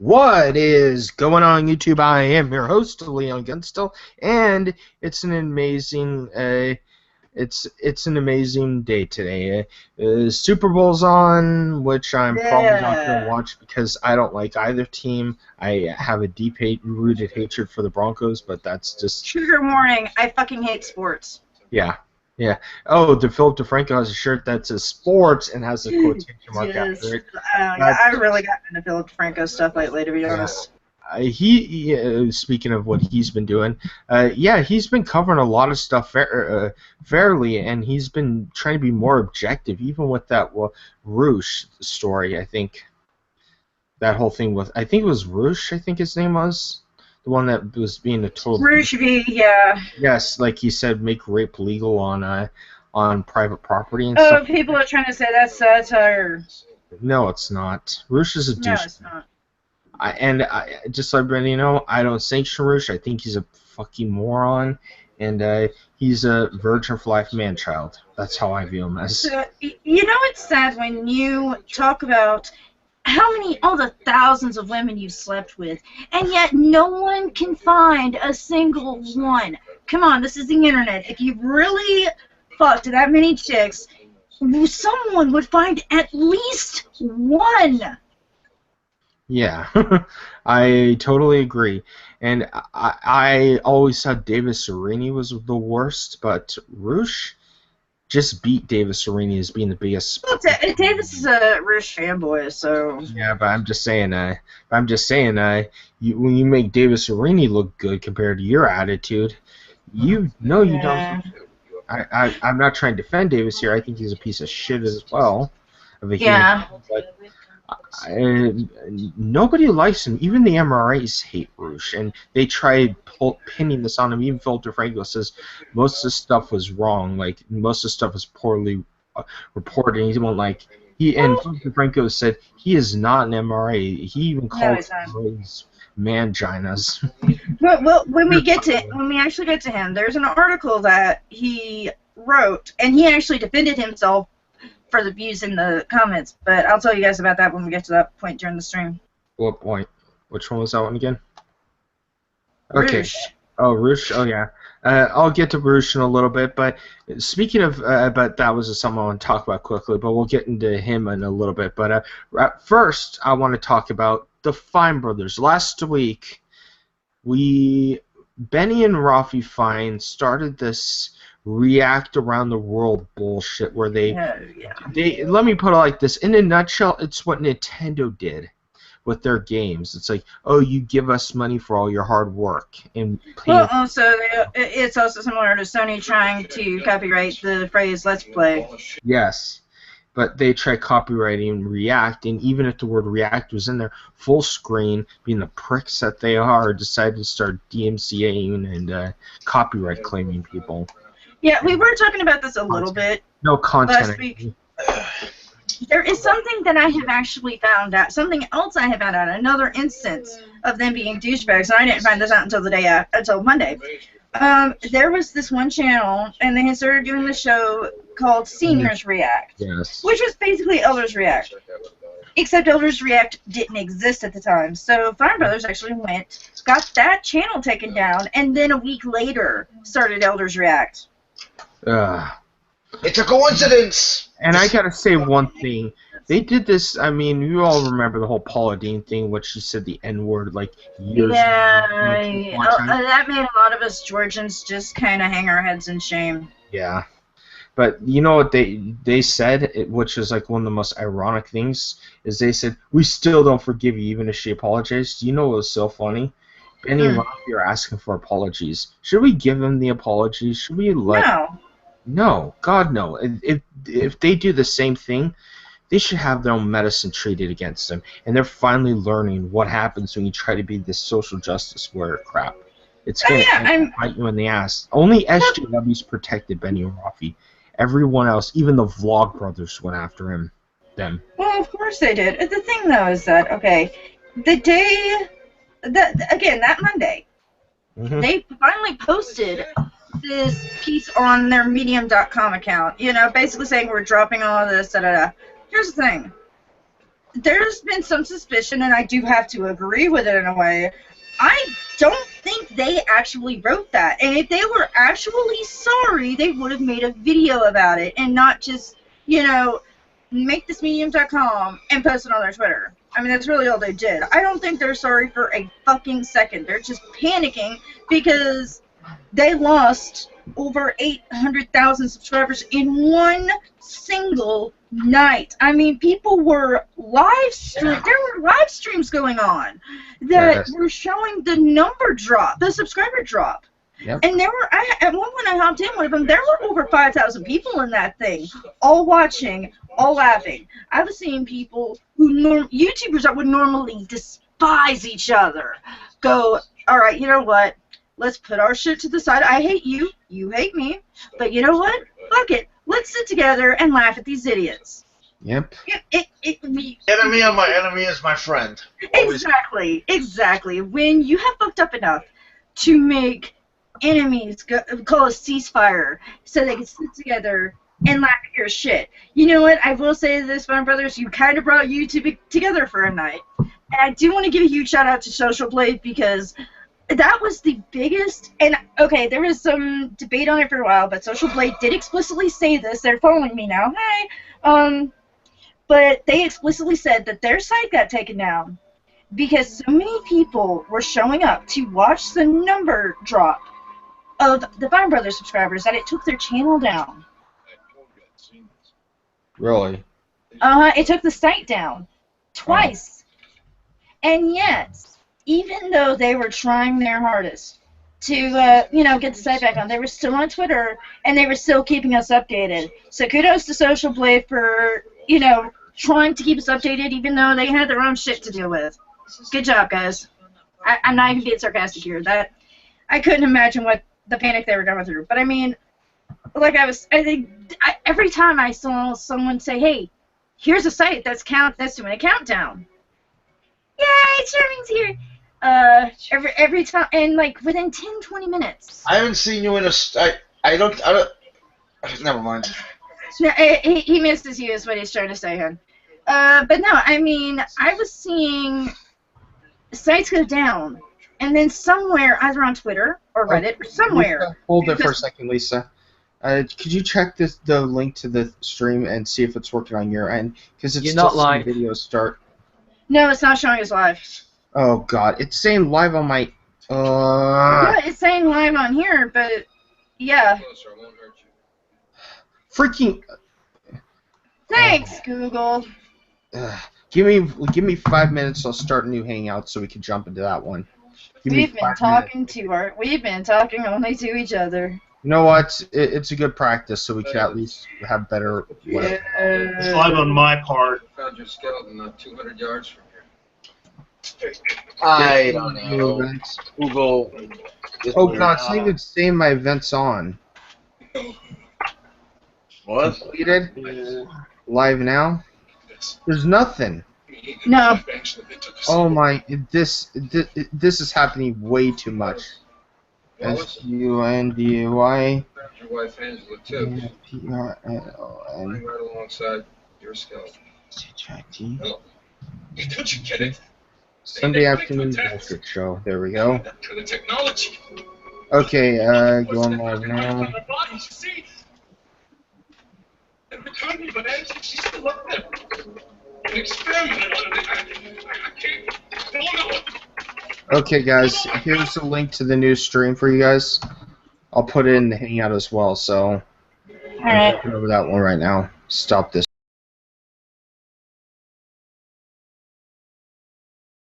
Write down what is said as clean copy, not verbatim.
What is going on YouTube? I am your host, Leon Gunstill, and it's an amazing it's an amazing day today. Super Bowl's on, which I'm probably not going to watch because I don't like either team. I have a deep-rooted hatred for the Broncos, but that's just... Trigger warning, I fucking hate sports. Yeah. Oh, Philip DeFranco has a shirt that says sports and has a quotation mark after it. I really got into Philip DeFranco stuff lately, to be honest. He speaking of what he's been doing, he's been covering a lot of stuff fairly, and he's been trying to be more objective, even with that Roosh story. I think that whole thing with, I think it was Roosh, I think his name was. The one that was being a total... Roosh V, yeah. Yes, like he said, make rape legal on private property and stuff. Oh, people are trying to say that's satire. No, it's not. Roosh is a douche. No, it's not. Just so everybody know, I don't sanction Roosh. I think he's a fucking moron, and he's a virgin for life man-child. That's how I view him as. So, you know, it's sad when you talk about all the thousands of women you've slept with, and yet no one can find a single one. Come on, this is the internet. If you really fucked that many chicks, someone would find at least one. Yeah, I totally agree. And I always thought Davis Sereni was the worst, but Roosh just beat Davis Sereni as being the biggest. Well, Davis is a Roosh fanboy, so. Yeah, but I'm just saying, when you make Davis Sereni look good compared to your attitude, you don't. I'm not trying to defend Davis here. I think he's a piece of shit as well. Yeah. But nobody likes him. Even the MRAs hate Roosh, and they tried pinning this on him. Even Phil DeFranco says most of the stuff was wrong. Like, most of the stuff was poorly reported. And Phil DeFranco said he is not an MRA. He even called MRAs manginas. Well, when we actually get to him, there's an article that he wrote, and he actually defended himself for the views in the comments, but I'll tell you guys about that when we get to that point during the stream. What point? Which one was that one again? Okay. Roosh. Oh, Roosh. Oh, yeah. I'll get to Roosh in a little bit, but speaking of, but that was something I want to talk about quickly, but we'll get into him in a little bit. But first, I want to talk about the Fine brothers. Last week, Benny and Rafi Fine started this React around the world bullshit where they let me put it like this, in a nutshell, it's what Nintendo did with their games. It's like, oh, you give us money for all your hard work, and it's also similar to Sony trying to copyright the phrase "Let's Play." Yes, but they tried copyrighting React, and even if the word React was in there, full screen, being the pricks that they are, decided to start DMCAing and copyright claiming people. Yeah, we were talking about this a little bit. No content. Last week. There is something that I have actually found out. Something else I have found out. Another instance of them being douchebags. And I didn't find this out until Monday. There was this one channel, and they had started doing the show called Seniors React, which was basically Elders React. Except Elders React didn't exist at the time. So Fine Brothers actually got that channel taken down, and then a week later started Elders React. It's a coincidence! And I gotta say one thing. They did this, I mean, you all remember the whole Paula Deen thing, which she said the N-word, like, years ago. That made a lot of us Georgians just kind of hang our heads in shame. Yeah. But you know what they said, which is like one of the most ironic things, is they said, we still don't forgive you, even if she apologized. Do you know what was so funny? Benny and Rafi are asking for apologies. Should we give them the apologies? Should we let... No, God, no. If they do the same thing, they should have their own medicine treated against them. And they're finally learning what happens when you try to be this social justice warrior crap. It's going to bite you in the ass. Only SJWs protected Benny and Rafi. Everyone else, even the Vlog brothers, went after them. Well, of course they did. The thing, though, is that, okay, the day... that Monday, they finally posted this piece on their Medium.com account, basically saying we're dropping all of this, da-da-da. Here's the thing. there's been some suspicion, and I do have to agree with it in a way. I don't think they actually wrote that. And if they were actually sorry, they would have made a video about it and not just, you know, makethismedium.com and post it on their Twitter. I mean, that's really all they did. I don't think they're sorry for a fucking second. They're just panicking because they lost over 800,000 subscribers in one single night. I mean, people were there were live streams going on that were showing the number drop, the subscriber drop. Yep. And there were, at one point I hopped in one of them, there were over 5,000 people in that thing, all watching, all laughing. I was seeing people YouTubers that would normally despise each other go, all right, you know what? Let's put our shit to the side. I hate you. You hate me. But you know what? Fuck it. Let's sit together and laugh at these idiots. Yep. Enemy of my enemy is my friend. Always. Exactly. When you have fucked up enough to make enemies call a ceasefire so they can sit together and laugh at your shit. You know what? I will say this, Fun Brothers, you kind of brought YouTube together for a night. And I do want to give a huge shout out to Social Blade because that was the biggest, and okay, there was some debate on it for a while, but Social Blade did explicitly say this. They're following me now. Hi. But they explicitly said that their site got taken down because so many people were showing up to watch the number drop of the Fine Brothers subscribers that it took their channel down. Really? It took the site down twice. And yet, even though they were trying their hardest to, get the site back on, they were still on Twitter, and they were still keeping us updated. So kudos to Social Blade for, trying to keep us updated, even though they had their own shit to deal with. Good job, guys. I'm not even being sarcastic here. I couldn't imagine what the panic they were going through. But I mean, every time I saw someone say, "Hey, here's a site that's doing a countdown." Yay, Charming's here. Every time, and within 10-20 minutes. I haven't seen you in a. I don't. Never mind. No, he missed his use. What he's trying to say, hon. But no, I mean, I was seeing sites go down, and then somewhere, either on Twitter or Reddit or somewhere. Lisa, hold it for a second, Lisa. Could you check the link to the stream and see if it's working on your end? Because it's not live. Videos start. No, it's not showing us live. Oh God, it's saying live on my. Yeah, it's saying live on here, but yeah. Freaking. Thanks, Google. Give me 5 minutes. I'll start a new hangout so we can jump into that one. We've been talking only to each other. You know what? It's a good practice, so we can at least have better. It's live on my part. Found your skeleton 200 yards from here. I don't know. Google. Oh God, it's not even saying my event's on. What? Completed. Live now. There's nothing. No. Oh my! This is happening way too much. SUNDY. Your wife Angela too. PRNON. Right alongside your skeleton. Oh. Don't you get it? Sunday afternoon bullshit show. There we go. To the technology. Okay, going live now. Okay, guys, here's the link to the new stream for you guys. I'll put it in the hangout as well, so Alright. I'm over that one right now. Stop this.